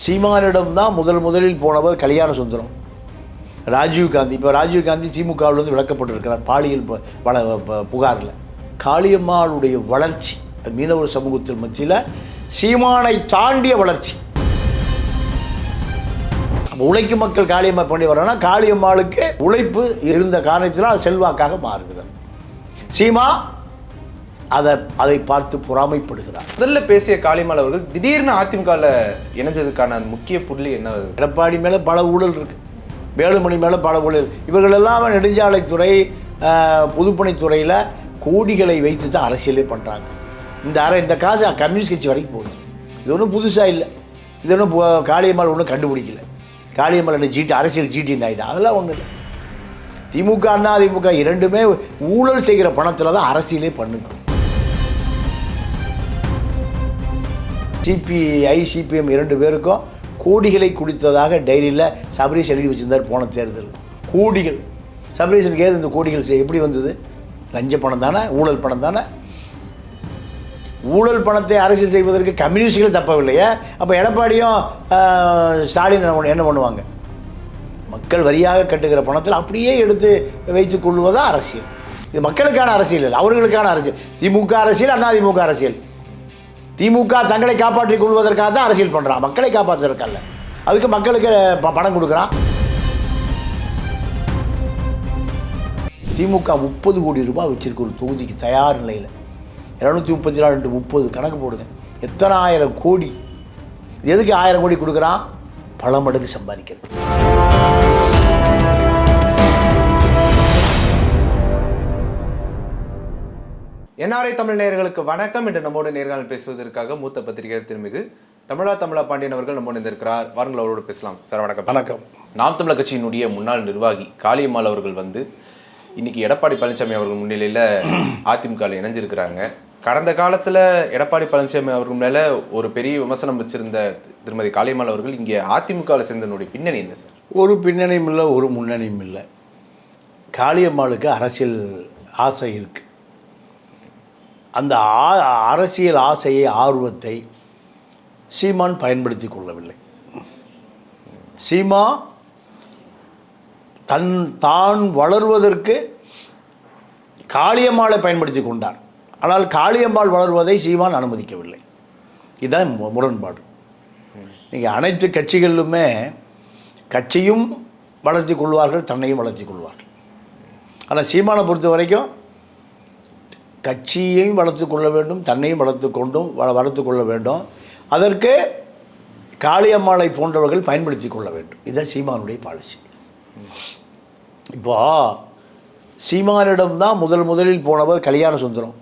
சீமானிடம் தான் முதலில் போனவர் கல்யாண சுந்தரம், ராஜீவ்காந்தி. இப்போ ராஜீவ்காந்தி திமுகவிலிருந்து விளக்கப்பட்டிருக்கிறார் பாலியல் புகாரில். காளியம்மாளுடைய வளர்ச்சி மீனவர் சமூகத்தின் மத்தியில் சீமானை தாண்டிய வளர்ச்சி. உழைக்கும் மக்கள் காளியம்மா பண்ணி வர்றனா காளியம்மாளுக்கு உழைப்பு இருந்த காரணத்தினால் அது செல்வாக்காக மாறுகிறது. சீமா அதை பார்த்து பொறாமைப்படுகிறார். முதல்ல பேசிய காளியம்மாள் அவர்கள் திடீர்னு அதிமுகவில் இணைஞ்சதுக்கான முக்கிய புள்ளி என்ன? எடப்பாடி மேலே பல ஊழல் இருக்குது, வேலுமணி மேலே பல ஊழல். இவர்கள் எல்லாமே நெடுஞ்சாலைத்துறை, பொதுப்பணித்துறையில் கோடிகளை வைத்து தான் அரசியலே பண்ணுறாங்க. இந்த காசு கம்யூனிஸ்ட் கட்சி வரைக்கும் போகுது. இது ஒன்றும் புதுசாக இல்லை, இது ஒன்றும் காளியம்மாள் ஒன்றும் கண்டுபிடிக்கல. காளியம்மாள் என்ன அரசியல் ஜிடின்னு ஆகிடும், அதெல்லாம் ஒன்றும் இல்லை. திமுக அதிமுக இரண்டுமே ஊழல் செய்கிற பணத்தில் தான் அரசியலே பண்ணுங்க. சிபிஐ சிபிஎம் இரண்டு பேருக்கும் கோடிகளை குடித்ததாக டைரியில் சபரீஷ் எழுதி வச்சிருந்தார் போன தேர்தல். கோடிகள் சபரீஷனுக்கு ஏது இந்த கோடிகள் எப்படி வந்தது? லஞ்ச பணம் தானே, ஊழல் பணம் தானே. ஊழல் பணத்தை அரசியல் செய்வதற்கு கம்யூனிஸ்டுகள் தப்பவில்லையே. அப்போ எடப்பாடியும் ஸ்டாலின் என்ன பண்ணுவாங்க? மக்கள் வரியாக கட்டுகிற பணத்தில் அப்படியே எடுத்து வைத்துக் கொள்வதா அரசியல். இது மக்களுக்கான அரசியல் இல்லை, அவர்களுக்கான அரசியல். திமுக அரசியல், அதிமுக அரசியல். திமுக தங்களை காப்பாற்றிக் கொள்வதற்காக தான் அரசியல் பண்ணுறான், மக்களை காப்பாற்றுவதற்கல்ல. அதுக்கு மக்களுக்கு பணம் கொடுக்குறான். திமுக 30 கோடி ரூபாய் வச்சிருக்க ஒரு தொகுதிக்கு தயார் நிலையில் 234 30 கணக்கு போடுங்க, எத்தனை ஆயிரம் கோடி. எதுக்கு 1000 கோடி கொடுக்குறான்? பல மடங்கு சம்பாதிக்கிறது. NRI தமிழ் நேயர்களுக்கு வணக்கம். என்று நம்மோடு நேர்காணல் பேசுவதற்காக மூத்த பத்திரிகை திருமிகு தமிழா பாண்டியன் அவர்கள் நம்மோடு இருந்திருக்கிறார். வாருங்கள், அவரோடு பேசலாம். சார் வணக்கம். வணக்கம். நாம் தமிழர் கட்சியினுடைய முன்னாள் நிர்வாகி காளியம்மாள் அவர்கள் இன்னைக்கு எடப்பாடி பழனிசாமி அவர்கள் முன்னிலையில் அதிமுகவில் இணைஞ்சிருக்கிறாங்க. கடந்த காலத்தில் எடப்பாடி பழனிசாமி அவர்கள் மேலே ஒரு பெரிய விமர்சனம் வச்சிருந்த திருமதி காளியம்மாள் அவர்கள் இங்கே அதிமுகவில் சேர்ந்தனுடைய பின்னணி என்ன சார்? ஒரு பின்னணியும் இல்லை, ஒரு முன்னணியும் இல்லை. காளியம்மாளுக்கு அரசியல் ஆசை இருக்குது. அந்த அரசியல் ஆசையை, ஆர்வத்தை சீமான் பயன்படுத்தி கொள்ளவில்லை. சீமா தான் வளர்வதற்கு காளியம்மாளை பயன்படுத்தி கொண்டார். ஆனால் காளியம்மாள் வளர்வதை சீமான் அனுமதிக்கவில்லை. இதுதான் முரண்பாடு. நீங்கள் அனைத்து கட்சிகளிலுமே கட்சியும் வளர்த்தி கொள்வார்கள், தன்னையும் வளர்த்தி கொள்வார்கள். ஆனால் சீமானை பொறுத்த வரைக்கும் கட்சியையும் வளர்த்து கொள்ள வேண்டும், தன்னையும் வளர்த்து கொள்ள வேண்டும். அதற்கு காளியம்மாளை போன்றவர்கள் பயன்படுத்தி கொள்ள வேண்டும். இதுதான் சீமானுடைய பாலிசி. இப்போ சீமானிடம் தான் முதலில் போனவர் கல்யாண சுந்தரம்,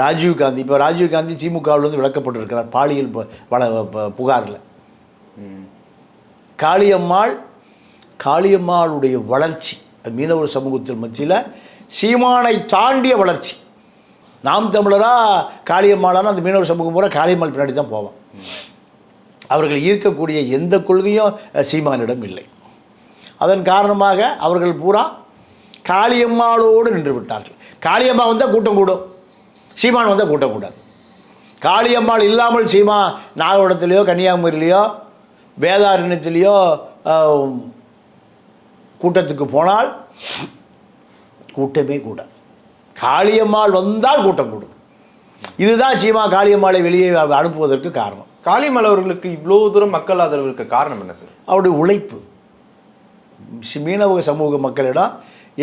ராஜீவ்காந்தி. இப்போ ராஜீவ்காந்தி திமுகவிலிருந்து விளக்கப்பட்டிருக்கிறார் பாலியல் புகாரில். காளியம்மாளுடைய வளர்ச்சி மீனவர் சமூகத்தின் மத்தியில் சீமானை தாண்டிய வளர்ச்சி. நாம் தமிழராக காளியம்மாளான அந்த மீனவர் சமூகம் பூரா காளியம்மாள் பின்னாடி தான் போவோம். அவர்கள் ஈர்க்கக்கூடிய எந்த கொள்கையும் சீமானிடம் இல்லை. அதன் காரணமாக அவர்கள் பூரா காளியம்மாளோடு நின்று விட்டார்கள். காளியம்மா வந்தால் கூட்டம் கூடும், சீமான் வந்தால் கூட்டம் கூடாது. காளியம்மாள் இல்லாமல் சீமா நாகப்பட்டினத்திலேயோ கன்னியாகுமரியிலையோ வேதாரண்யத்திலேயோ கூட்டத்துக்கு போனால் கூட்டமே கூடாது. காளியம்மாள் வந்தால் கூட்டம் கூடும். இதுதான் சீமா காளியம்மாளை வெளியே அனுப்புவதற்கு காரணம். காளியம்மாள் அவர்களுக்கு இவ்வளோ தூரம் மக்கள் ஆதரவு இருக்க காரணம் என்ன சார்? அவருடைய உழைப்பு. மீனவ சமூக மக்களிடம்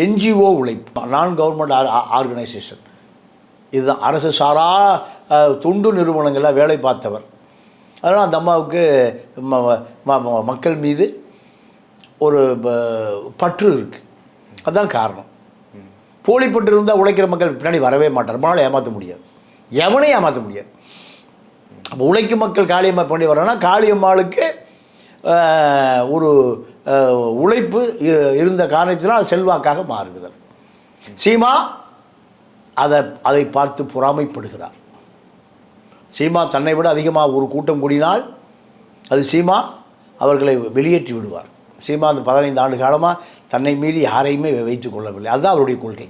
NGO உழைப்பு, நான் கவர்மெண்ட் ஆர்கனைசேஷன், இதுதான் அரசு சாரா தொண்டு நிறுவனங்களில் வேலை பார்த்தவர். அதனால் அந்த அம்மாவுக்கு மக்கள் மீது ஒரு பற்று இருக்குது. அதுதான் காரணம். போலிப்பட்டு இருந்தால் உழைக்கிற மக்கள் பின்னாடி வரவே மாட்டார். நம்மளால் ஏமாற்ற முடியாது, எவனையும் ஏமாற்ற முடியாது. அப்போ உழைக்கும் மக்கள் காளியம்மா பண்ணி வர்றனா காளியம்மாளுக்கு ஒரு உழைப்பு இருந்த காரணத்தினால் அது செல்வாக்காக மாறுகிறது. சீமா அதை பார்த்து பொறாமைப்படுகிறார். சீமா தன்னை விட அதிகமாக ஒரு கூட்டம் கூடினால் அது சீமா அவர்களை வெளியேற்றி விடுவார். சீமா அந்த 15 ஆண்டு காலமாக தன்னை மீறி யாரையுமே வைத்துக் கொள்ளவில்லை. அதுதான் அவருடைய கொள்கை.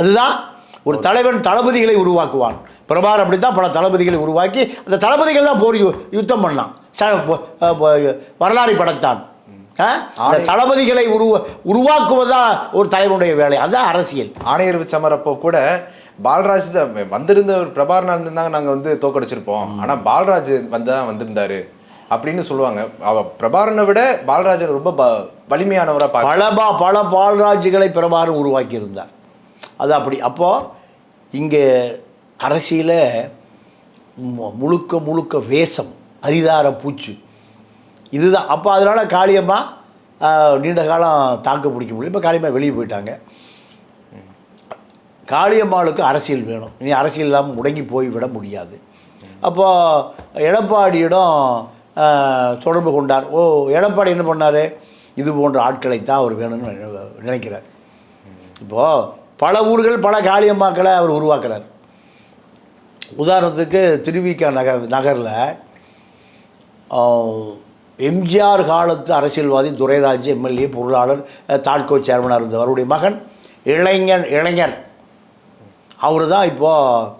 அதுதான் ஒரு தலைவன் தளபதிகளை உருவாக்குவான். பிரபார் அப்படி தான் பல தளபதிகளை உருவாக்கி அந்த தளபதிகள் தான் போர் யுத்தம் பண்ணான். வரலாறை படைத்தான். அந்த தளபதிகளை உருவாக்குவதுதான் ஒரு தலைவனுடைய வேலை. அதுதான் அரசியல். ஆணையர் சமரப்போ கூட பால்ராஜ் தான் வந்திருந்த ஒரு பிரபாகரனா இருந்தாங்க, நாங்கள் வந்து தோக்கடிச்சிருப்போம், ஆனால் பால்ராஜ் வந்திருந்தாரு அப்படின்னு சொல்லுவாங்க. பிரபாகரனை விட பால்ராஜன் ரொம்ப வலிமையானவராக பல பால்ராஜுகளை பிரபாகரன் உருவாக்கி இருந்தார். அது அப்படி. அப்போது இங்கே அரசியல முழுக்க முழுக்க வேஷம், அரிதார பூச்சு, இதுதான். அப்போ அதனால் காளியம்மா நீண்ட காலம் தாக்கு பிடிக்க முடியல. இப்போ காளியம்மா வெளியே போயிட்டாங்க. காளியம்மாளுக்கு அரசியல் வேணும். இனி அரசியல் இல்லாமல் முடங்கி போய்விட முடியாது. அப்போது எடப்பாடியிடம் தொடர்பு கொண்டார். எடப்பாடி என்ன பண்ணார்? இது போன்ற ஆட்களைத்தான் அவர் வேணும்னு நினைக்கிறார். இப்போது பல ஊர்கள் பல காளியம்மாக்களை அவர் உருவாக்குறார். உதாரணத்துக்கு திருவிக நகரில் எம்ஜிஆர் காலத்து அரசியல்வாதி துரைராஜ் எம்எல்ஏ, பொருளாளர், தாட்கோ சேர்மனாக இருந்தவர். அவருடைய மகன் இளைஞர் அவர் தான் இப்போது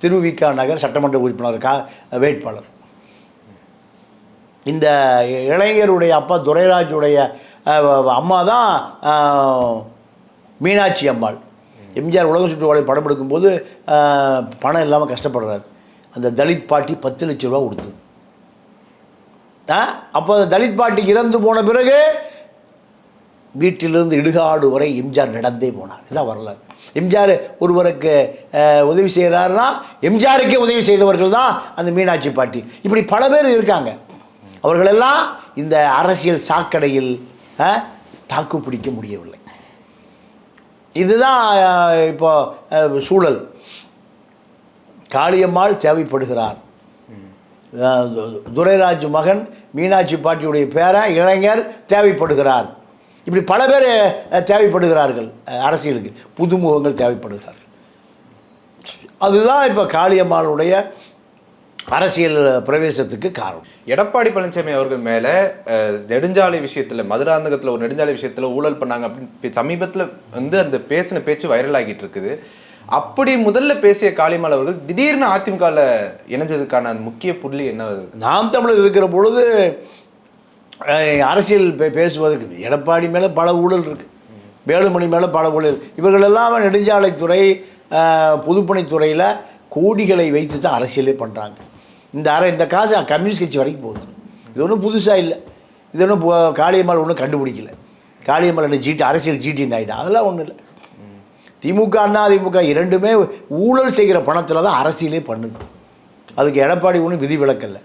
திருவிக நகர் சட்டமன்ற உறுப்பினர் வேட்பாளர். இந்த இளைஞருடைய அப்பா துரைராஜுடைய அம்மா தான் மீனாட்சி அம்மாள். எம்ஜிஆர் உலக சுற்றுவாளை படம் எடுக்கும்போது பணம் இல்லாமல் கஷ்டப்படுறாரு. அந்த தலித் பாட்டி 10 லட்ச ரூபா கொடுத்தது. அப்போ அந்த தலித் பாட்டி இறந்து போன பிறகு வீட்டிலிருந்து இடுகாடு வரை எம்ஜிஆர் நடந்தே போனார். இதுதான் வரலாறு. எம்ஜிஆர் ஒருவருக்கு உதவி செய்கிறாருன்னா எம்ஜிஆருக்கே உதவி செய்தவர்கள் தான் அந்த மீனாட்சி பாட்டி. இப்படி பல பேர் இருக்காங்க. அவர்களெல்லாம் இந்த அரசியல் சாக்கடையில் தாக்கு பிடிக்க முடியவில்லை. இதுதான் இப்போ சூழல். காளியம்மாள் தேவைப்படுகிறார். துரைராஜ் மகன் மீனாட்சி பாட்டியுடைய பேரன் இளைஞர் தேவைப்படுகிறார். இப்படி பல பேர் தேவைப்படுகிறார்கள். அரசியலுக்கு புதுமுகங்கள் தேவைப்படுகிறார்கள். அதுதான் இப்போ காளியம்மாளுடைய அரசியல் பிரவேசத்துக்கு காரணம். எடப்பாடி பழனிசாமி அவர்கள் மேலே நெடுஞ்சாலை விஷயத்தில், மதுராந்தகத்தில் ஒரு நெடுஞ்சாலை விஷயத்தில் ஊழல் பண்ணாங்க அப்படின்னு சமீபத்தில் வந்து அந்த பேசின பேச்சு வைரல் ஆகிட்டு இருக்குது. அப்படி முதல்ல பேசிய காளியம்மாள் அவர்கள் திடீர்னு அதிமுகவில் இணைஞ்சதுக்கான முக்கிய புள்ளி என்ன? நாம் தமிழர் இருக்கிற பொழுது அரசியல் பேசுவதற்கு எடப்பாடி மேலே பல ஊழல் இருக்குது, வேலுமணி மேலே பல ஊழல். இவர்கள் எல்லாம் நெடுஞ்சாலைத்துறை, பொதுப்பணித்துறையில் கோடிகளை வைத்து தான் அரசியலே பண்ணுறாங்க. இந்த காசு கம்யூனிஸ்ட் கட்சி வரைக்கும் போகுது. இது ஒன்றும் புதுசாக இல்லை. இது ஒன்றும் காளியம்மாள் ஒன்றும் கண்டுபிடிக்கல. காளியம்மாள் என்ன அரசியல் ஜிடின்னு ஆகிட்டா? அதெல்லாம் ஒன்றும் இல்லை. திமுக அதிமுக இரண்டுமே ஊழல் செய்கிற பணத்தில் தான் அரசியலே பண்ணுது. அதுக்கு எடப்பாடி ஒன்றும் விதி விலக்கல்ல,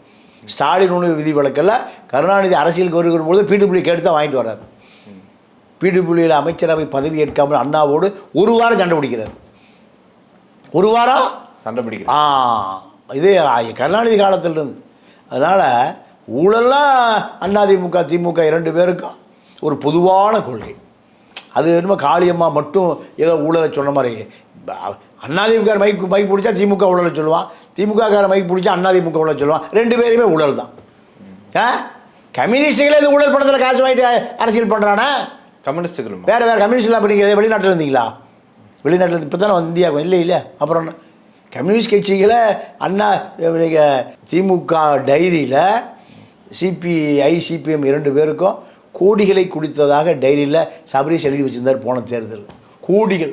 ஸ்டாலின் ஒன்றும் விதி விலக்கல்ல. கருணாநிதி அரசியலுக்கு வருகிற பொழுது பிடபிள்யூ கேட்டு தான் வாங்கிட்டு வர்றாரு. பிடபிள்யூவில் அமைச்சரவை பதவி ஏற்காமல் அண்ணாவோடு ஒரு வாரம் சண்டை பிடிக்கிறார். ஒரு வாரம் சண்டை பிடிக்கிறார். இதே கருணாநிதி காலத்திலிருந்து. அதனால் ஊழல்லாம் அதிமுக திமுக இரண்டு பேருக்கும் ஒரு பொதுவான கொள்கை. அது என்னமோ காளியம்மா மட்டும் ஏதோ ஊழலை சொன்ன மாதிரி. அதிமுக மைக் பிடிச்சா திமுக ஊழலை சொல்லுவான், திமுககார மைக் பிடிச்சா அதிமுக ஊழலை சொல்லுவான். ரெண்டு பேருமே ஊழல் தான். கம்யூனிஸ்டுகளே இந்த ஊழல் பணத்தில் காசு வாங்கிட்டு அரசியல் பண்ணுறானே. கம்யூனிஸ்டுகள் வேறு கம்யூனிஸ்ட்லாம் இப்போ நீங்கள் வெளிநாட்டில் இருந்தீங்களா? வெளிநாட்டில் இப்போ தானே இந்தியா இல்லை. அப்புறம் என்ன கம்யூனிஸ்ட் கட்சிகளை திமுக டைரியில் சிபிஐ சிபிஎம் இரண்டு பேருக்கும் கோடிகளை குடித்ததாக டைரியில் சபரீஷ் எழுதி வச்சுருந்தார். போன தேர்தல் கோடிகள்.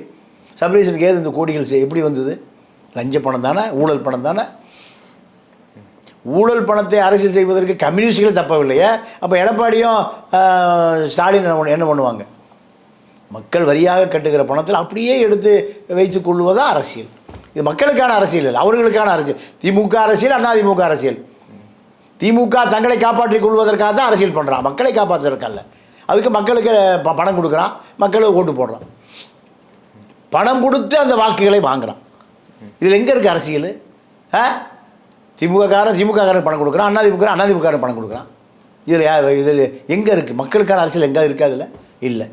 சபரீஷனுக்கு ஏது இந்த கோடிகள் எப்படி வந்தது? லஞ்ச பணம் தானே, ஊழல் பணம் தானே. ஊழல் பணத்தை அரசியல் செய்வதற்கு கம்யூனிஸ்டுகள் தப்பவில்லையே. அப்போ எடப்பாடியும் ஸ்டாலின் என்ன பண்ணுவாங்க? மக்கள் வரியாக கட்டுகிற பணத்தில் அப்படியே எடுத்து வைத்து கொள்வதான் அரசியல். இது மக்களுக்கான அரசியல் இல்லை, அவர்களுக்கான அரசியல். திமுக அரசியல், அதிமுக அரசியல். திமுக தங்களை காப்பாற்றிக் கொள்வதற்காக தான் அரசியல் பண்ணுறான், மக்களை காப்பாற்றுவதற்கல்ல. அதுக்கு மக்களுக்கு பணம் கொடுக்குறான், மக்களுக்கு ஓட்டு போடுறான், பணம் கொடுத்து அந்த வாக்குகளை வாங்குறான். இதில் எங்கே இருக்குது அரசியல்? திமுககாரன் பணம் கொடுக்குறான், அதிமுககாரன் பணம் கொடுக்குறான். இதில் எங்கே இருக்குது மக்களுக்கான அரசியல்? எங்கே இருக்குது? அதில் இல்லை.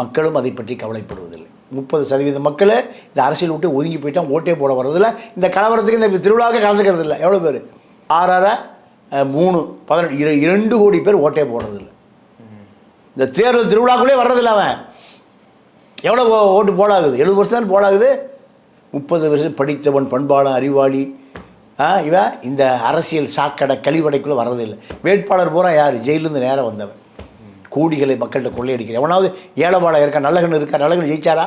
மக்களும் அதை பற்றி கவலைப்படுவதில்லை. 30% மக்கள் இந்த அரசியல் விட்டு ஒதுங்கி போயிட்டான், ஓட்டே போட வர்றதில்லை. இந்த கலவரத்துக்கு இந்த திருவிழாவுக்கு கலந்துக்கிறது இல்லை. எவ்வளோ பேர்? 6 3 18 2 கோடி பேர் ஓட்டே போடுறதில்லை. இந்த தேர்தல் திருவிழாக்குள்ளே வர்றதில்லை. அவன் எவ்வளோ ஓட்டு போடாகுது? 70% போடாகுது. 30 வருஷம் படித்தவன், பண்பாளன், அறிவாளி, இவன் இந்த அரசியல் சாக்கடை கழிவடைக்குள்ளே வர்றதில்லை. வேட்பாளர் பூரா யார்? ஜெயிலிருந்து நேரம் வந்தவன். கோடிகளை மக்கள்கிட்ட கொள்ளையடிக்கிறேன். எவனாவது ஏழைபாளம் இருக்கா? நல்லகண்ணு இருக்கா? நல்லகண்ணு ஜெயிச்சாரா?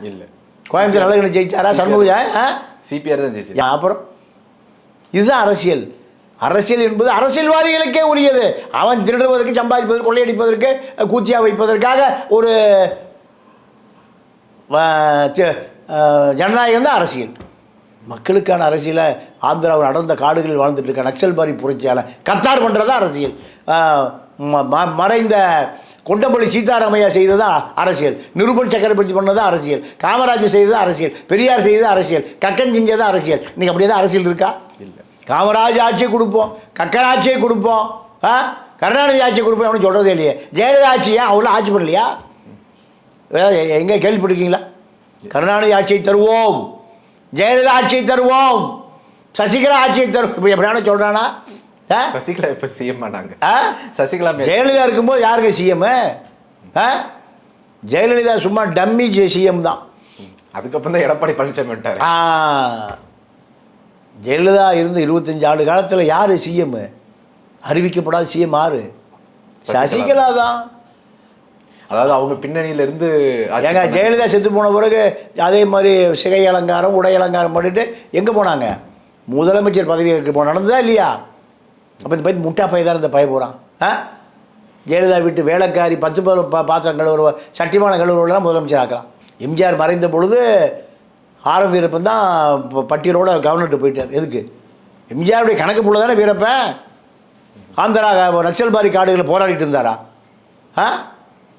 இல்லை. கோயம்புத்தூர் நல்லகண்ணு ஜெயிச்சாரா? சண்முகம் சிபிஆர் தான் ஜெயிச்சு. அப்புறம் இதுதான் அரசியல். அரசியல் என்பது அரசியல்வாதிகளுக்கே உரியது. அவன் திருடுவதற்கு, சம்பாதிப்பதற்கு, கொள்ளையடிப்பதற்கு, கூத்தியா வைப்பதற்காக ஒரு ஜனநாயகம் தான் அரசியல். மக்களுக்கான அரசியலை ஆந்திராவில் அடர்ந்த காடுகளில் வாழ்ந்துட்டு இருக்க நக்சல்பாரி புரட்சியால் கத்தார் பண்ணுறதா அரசியல். மறைந்த கொண்டம்பள்ளி சீதாராமையா செய்ததா அரசியல். நிருபன் சக்கரவர்த்தி பண்ணதான் அரசியல். காமராஜர் செய்ததா அரசியல். பெரியார் செய்ததா அரசியல். கக்கன் செஞ்சதா அரசியல். இன்றைக்கி அப்படியே தான் அரசியல் இருக்கா? இல்லை. காமராஜ் ஆட்சியை கொடுப்போம், கக்கன் ஆட்சியை கொடுப்போம், கருணாநிதி ஆட்சியை கொடுப்போம் அவனு சொல்கிறதே இல்லையே. ஜெயலலிதா ஆட்சியா அவ்வளோ ஆட்சி பண்ணலையா? எங்கே கேள்விப்பட்டிருக்கீங்களா? கருணாநிதி ஆட்சியை தருவோம், ஜெயலலிதா ஆட்சியை தருவோம், சசிகலா ஆட்சியை தருவோம். இப்படி எப்படியான சொல்கிறானா? சசிகலா இப்போ சிஎம் ஆனாங்க. சசிகலா ஜெயலலிதா இருக்கும்போது யாருங்க சிஎம்? ஜெயலலிதா சும்மா டம்மி சிஎம் தான். அதுக்கப்புறம் தான் எடப்பாடி பழனிசாமி விட்டார். ஜெயலலிதா இருந்து 25 ஆண்டு காலத்தில் யார் சிஎம்? அறிவிக்கப்படாத சிஎம் யாரு? சசிகலா தான். அதாவது அவங்க பின்னணியிலிருந்து ஏங்க ஜெயலலிதா செத்து போன பிறகு அதே மாதிரி சிகை அலங்காரம், உடை அலங்காரம் பண்ணிட்டு எங்கே போனாங்க? முதலமைச்சர் பதவிக்கு நடந்ததா இல்லையா? அப்போ இந்த பையன் முட்டா பையன் தான் இந்த பையன் போகிறான். ஜெயலலிதா வீட்டு வேலைக்காரி 10 பாத்திரம் கழுவுற, சட்டிமான கழுவுறவெல்லாம் முதலமைச்சர் ஆக்கலாம். எம்ஜிஆர் மறைந்த பொழுது ஆரம் வீரப்பன் தான் பட்டியலோட கவர்னர்கிட்ட போயிட்டார். எதுக்கு? எம்ஜிஆருடைய கணக்கு புள்ள தானே வீரப்பன். ஆந்திரா நக்சல்பாரி காடுகளை போராடிட்டு இருந்தாரா?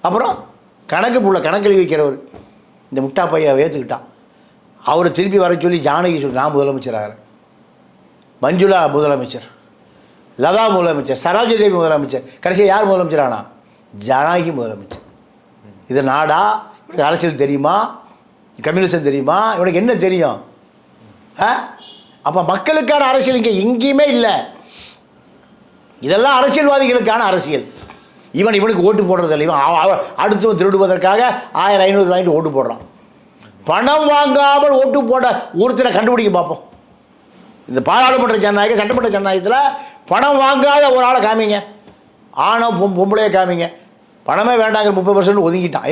அப்புறம் கணக்கு புள்ள, கணக்கில் வைக்கிறவர் இந்த முட்டா பையை ஏற்றுக்கிட்டான். அவரை திருப்பி வர சொல்லி ஜானகி சொல்லி நான் முதலமைச்சர் ஆகிறேன், மஞ்சுளா முதலமைச்சர், லதா முதலமைச்சர், சரோஜதேவி முதலமைச்சர், கடைசியாக யார் முதலமைச்சர் ஆனா? ஜானகி முதலமைச்சர். இது நாடா? இவனுக்கு அரசியல் தெரியுமா? கம்யூனிசம் தெரியுமா? இவனுக்கு என்ன தெரியும்? அப்போ மக்களுக்கான அரசியல் இங்கே எங்கேயுமே இல்லை. இதெல்லாம் அரசியல்வாதிகளுக்கான அரசியல். இவனுக்கு ஓட்டு போடுறது இல்லை. இவன் அடுத்தவன் திருடுவதற்காக 1000-500 வாங்கிட்டு ஓட்டு போடுறான். பணம் வாங்காமல் ஓட்டு போட ஒருத்தரை கண்டுபிடிக்க பார்ப்போம். இந்த பாராளுமன்ற ஜனநாயகம், சட்டமன்ற ஜனநாயகத்தில் பணம் வாங்காத ஒரு ஆளை காமிங்க. ஆணோ பொம்பளையே காமிங்க. பணமே வேண்டாங்க 30% ஒதுங்கிட்டான்.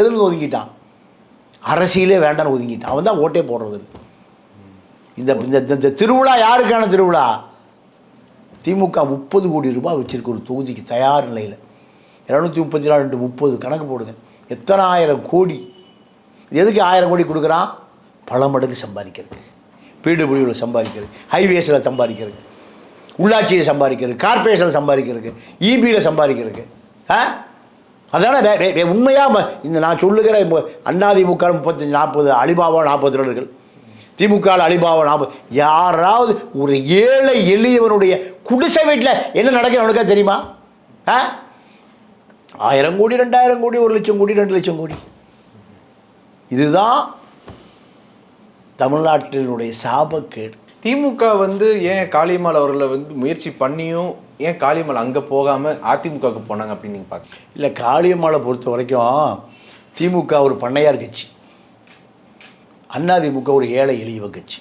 எதில் ஒதுங்கிட்டான்? அரசியலே வேண்டான்னு ஒதுங்கிட்டான். அவன் தான் ஓட்டே போடுறது. இந்த திருவிழா யாருக்கான திருவிழா? திமுக 30 கோடி ரூபாய் வச்சிருக்க ஒரு தொகுதிக்கு தயார் நிலையில். 234 × 30 கணக்கு போடுங்க, எத்தனை ஆயிரம் கோடி. எதுக்கு 1000 கோடி கொடுக்குறான்? பல மடங்கு சம்பாதிக்கிறதுக்கு, பிடபிள்யூவில் சம்பாதிக்கிறது, ஹைவேஸில் சம்பாதிக்கிறதுக்கு, உள்ளாட்சியை சம்பாதிக்கிறது, கார்பரேஷனில் சம்பாதிக்கிறதுக்கு, இபியில் சம்பாதிக்கிறதுக்கு. அதான உண்மையாக இந்த நான் சொல்லுகிற அதிமுக 35-40 அலிபாபா 40 திருடர்கள், திமுக அலிபாபா 40. யாராவது ஒரு ஏழை எளியவனுடைய குடிசை வீட்டில் என்ன நடக்குது அவனுக்கா தெரியுமா? 1000 கோடி, 2000 கோடி, 1 லட்சம் கோடி, 2 லட்சம் கோடி. இதுதான் தமிழ்நாட்டினுடைய சாபக்கேடு. திமுக ஏன் காளியம்மாள் அவர்களை முயற்சி பண்ணியும் ஏன் காளியம்மாள் அங்கே போகாமல் அதிமுகவுக்கு போனாங்க அப்படின்னு நீங்கள் பார்க்க? இல்லை, காளியம்மாளை பொறுத்த வரைக்கும் திமுக ஒரு பண்ணையார் கட்சி, அதிமுக ஒரு ஏழை எளியவ கட்சி.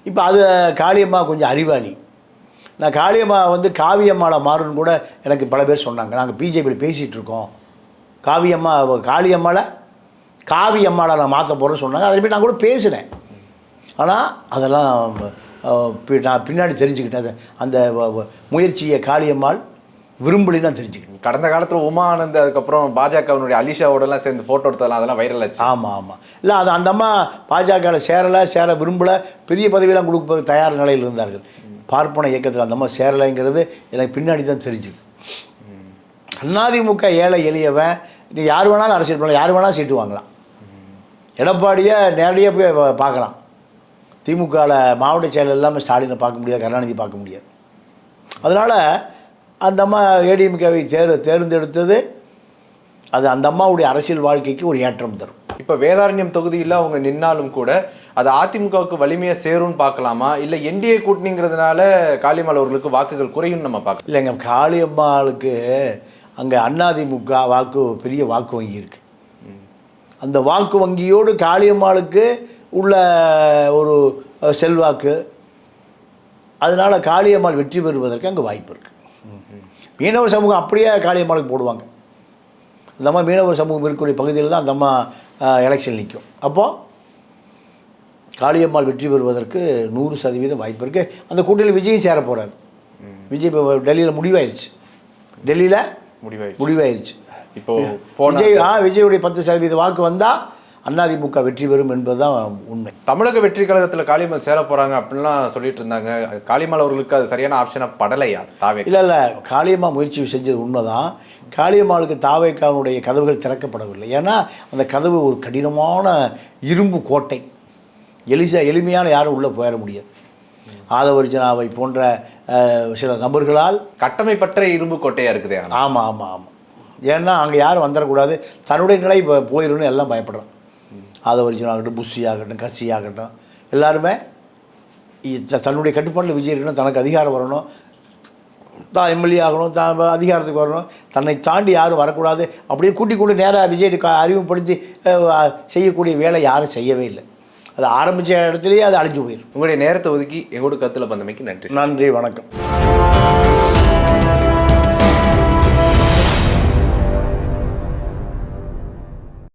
இப்போ அது காளியம்மா கொஞ்சம் அறிவாளி. நான் காளியம்மா காவியம்மாளை மாறுன்னு கூட எனக்கு பல பேர் சொன்னாங்க. நாங்கள் பிஜேபியில் பேசிகிட்டு இருக்கோம், காளியம்மாளை காவியம்மாளை நான் மாற்ற போகிறேன்னு சொன்னாங்க. அதை போய் நான் கூட பேசினேன். ஆனால் அதெல்லாம் நான் பின்னாடி தெரிஞ்சுக்கிட்டேன். அந்த முயற்சியை காளியம்மாள் விரும்பலின்னு நான் தெரிஞ்சுக்கிட்டேன். கடந்த காலத்தில் உமா ஆனந்த், அதுக்கப்புறம் பாஜகவினுடைய அலிஷாவோடலாம் சேர்ந்து ஃபோட்டோ எடுத்தலாம், அதெல்லாம் வைரல் ஆச்சு. ஆமாம். இல்லை, அது அந்த அம்மா பாஜகவில் சேர விரும்பலை, பெரிய பதவியெல்லாம் கொடுப்பது தயார் நிலையில் இருந்தார்கள். பார்ப்பன இயக்கத்தில் அந்த அம்மா சேரலைங்கிறது எனக்கு பின்னாடி தான் தெரிஞ்சுது. அதிமுக ஏழை எளியவன், நீ யார் வேணாலும் அரசியல் பண்ணலாம், யார் வேணாலும் சீட்டு வாங்கலாம். எடப்பாடியை நேரடியாக போய் பார்க்கலாம். திமுகவில் மாவட்ட செயலர் இல்லாமல் ஸ்டாலினை பார்க்க முடியாது, கருணாநிதி பார்க்க முடியாது. அதனால் அந்த அம்மா ஏடிஎம்கேவை தேர்ந்தெடுத்தது அது அந்த அம்மாவுடைய அரசியல் வாழ்க்கைக்கு ஒரு ஏற்றம் தரும். இப்போ வேதாரண்யம் தொகுதியில் அவங்க நின்னாலும் கூட அது அதிமுகவுக்கு வலிமையாக சேரும்னு பார்க்கலாமா, இல்லை என்டிஏ கூட்டணிங்கிறதுனால காளியம்மாள் அவர்களுக்கு வாக்குகள் குறையும் நம்ம பார்க்கலாம்? இல்லைங்க, காளியம்மாளுக்கு அங்கே அதிமுக பெரிய வாக்கு வங்கி இருக்குது. அந்த வாக்கு வங்கியோடு காளியம்மாளுக்கு உள்ள ஒரு செல்வாக்கு, அதனால் காளியம்மாள் வெற்றி பெறுவதற்கு அங்கே வாய்ப்பு இருக்குது. மீனவர் சமூகம் அப்படியே காளியம்மாளுக்கு போடுவாங்க. அந்த அம்மா மீனவர் சமூகம் இருக்கக்கூடிய பகுதியில் தான் அந்த அம்மா எலெக்ஷன் நிற்கும். அப்போது காளியம்மாள் வெற்றி பெறுவதற்கு 100% வாய்ப்பு இருக்குது. அந்த கூட்டணியில் விஜய் சேர போகிறார். விஜய் இப்போ டெல்லியில் முடிவாயிருச்சு. டெல்லியில் முடிவாயிருச்சு. இப்போ விஜயுடைய 10% வாக்கு வந்தால் அதிமுக வெற்றி பெறும் என்பதுதான் உண்மை. தமிழக வெற்றி கழகத்தில் காளியம்மாள் சேர போகிறாங்க அப்படின்லாம் சொல்லிட்டு இருந்தாங்க. காளியம்மாள் அவர்களுக்கு அது சரியான ஆப்ஷனாக படலையா? தாவே இல்லை காளியம்மா முயற்சி செஞ்சது உண்மைதான். காளியம்மாளுக்கு தாவேக்காவுடைய கதவுகள் திறக்கப்படவில்லை. ஏன்னா அந்த கதவு ஒரு கடினமான இரும்பு கோட்டை. எளிமையான யாரும் உள்ளே போயிட முடியாது. ஆதவர்ஜனாவை போன்ற சில நபர்களால் கட்டமைப்பற்ற இரும்பு கோட்டையாக இருக்குது. ஆமாம். ஏன்னா அங்கே யாரும் வந்துடக்கூடாது, தன்னுடைய நிலை போயிடும்னு எல்லாம் பயப்படுறான். ஆதவர்ஜன் ஆகட்டும், புஷி ஆகட்டும், கசி ஆகட்டும், எல்லாருமே தன்னுடைய கட்டுப்பாட்டில் விஜய் இருக்கணும், தனக்கு அதிகாரம் வரணும், தான் எம்எல்ஏ ஆகணும், தான் அதிகாரத்துக்கு வரணும், தன்னை தாண்டி யாரும் வரக்கூடாது அப்படின்னு கூட்டி நேராக விஜய் அறிமுகப்படுத்தி செய்யக்கூடிய வேலை யாரும் செய்யவே இல்லை. அது ஆரம்பித்த இடத்துலையே அது அழிஞ்சு போயிடும். உங்களுடைய நேரத்தை ஒதுக்கி எங்களோட கருத்தில் பந்தமைக்கு நன்றி. வணக்கம்.